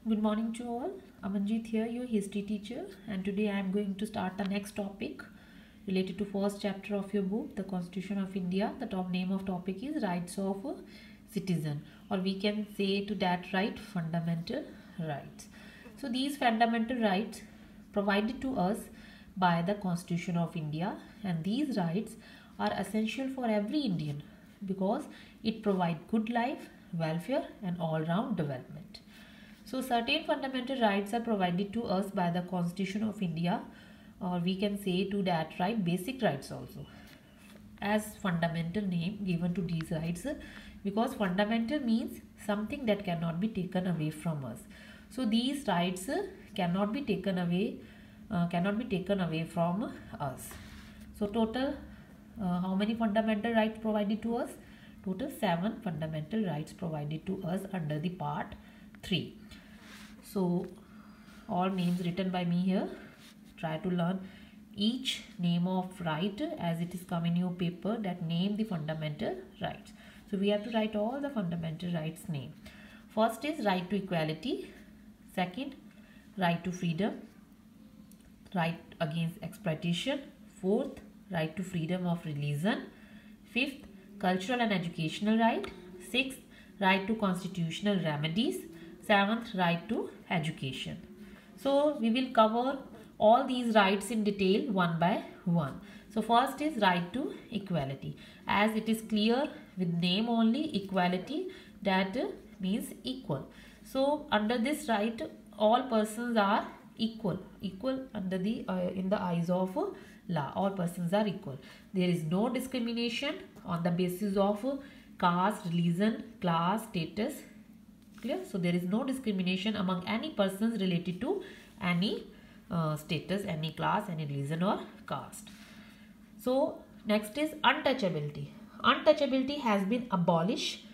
Good morning to all. Amanjeet here, your history teacher, and today I am going to start the next topic related to first chapter of your book, The Constitution of India. The top name of topic is Rights of a Citizen, or we can say to that right, fundamental rights. So these fundamental rights provided to us by the Constitution of India, and these rights are essential for every Indian because it provides good life, welfare, and all-round development. So certain fundamental rights are provided to us by the Constitution of India, or we can say to that right basic rights also, as fundamental name given to these rights, because fundamental means something that cannot be taken away from us. So these rights cannot be taken away from us. So total how many fundamental rights provided to us? Total 7 fundamental rights provided to us under the part 3. So all names written by me here. Try to learn each name of right as it is come in your paper, that name the fundamental rights. So we have to write all the fundamental rights name. First is right to equality. Second, right to freedom. Right against exploitation. Fourth, right to freedom of religion. Fifth, cultural and educational right. Sixth, right to constitutional remedies. Seventh, right to education. So we will cover all these rights in detail one by one. So first is right to equality. As it is clear with name only, equality, that means equal. So under this right, all persons are equal under the in the eyes of law. All persons are equal. There is no discrimination on the basis of caste, religion, class, status. Clear? So there is no discrimination among any persons related to any status, any class, any religion or caste. So next is untouchability. Untouchability has been abolished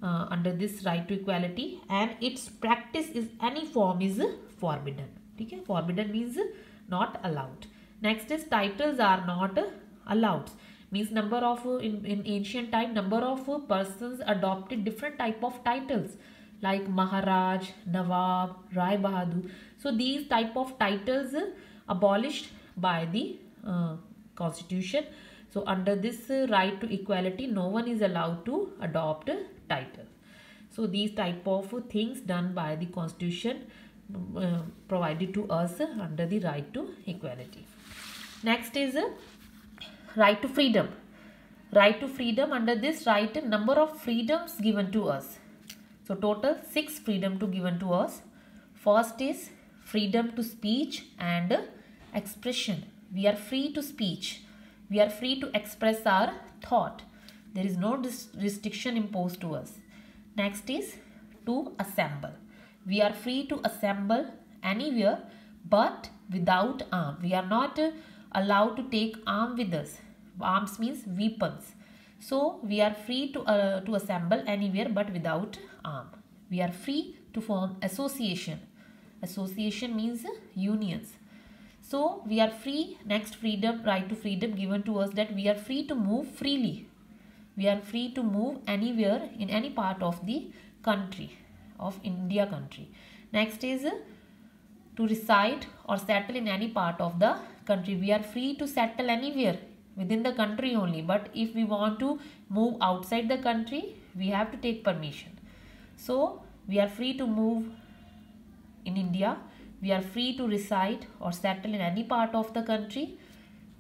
under this right to equality, and its practice is any form is forbidden. Okay? Forbidden means not allowed. Next is titles are not allowed. Means number of in ancient time, number of persons adopted different type of titles like Maharaj, Nawab, Rai Bahadur. So these type of titles abolished by the constitution. So under this right to equality, no one is allowed to adopt a title. So these type of things done by the constitution provided to us under the right to equality. Next is right to freedom. Right to freedom, under this right, number of freedoms given to us. So total 6 freedom to given to us. First is freedom to speech and expression. We are free to speech. We are free to express our thought. There is no restriction imposed to us. Next is to assemble. We are free to assemble anywhere but without arm. We are not allowed to take arm with us. Arms means weapons. So we are free to assemble anywhere but without arm. We are free to form association. Association means unions. So we are free. Next freedom, right to freedom given to us, that we are free to move freely. We are free to move anywhere in any part of the country, of India country. Next is to reside or settle in any part of the country. We are free to settle anywhere within the country only, but if we want to move outside the country, we have to take permission. So we are free to move in India. We are free to reside or settle in any part of the country.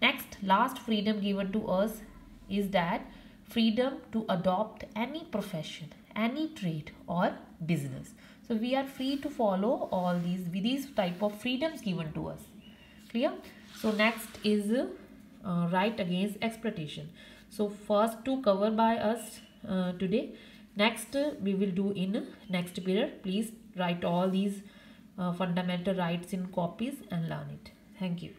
Next, last freedom given to us is that freedom to adopt any profession, any trade or business. So we are free to follow all these type of freedoms given to us. Clear? So next is right against exploitation. So first to cover by us today. Next we will do in next period. Please write all these fundamental rights in copies and learn it. Thank you.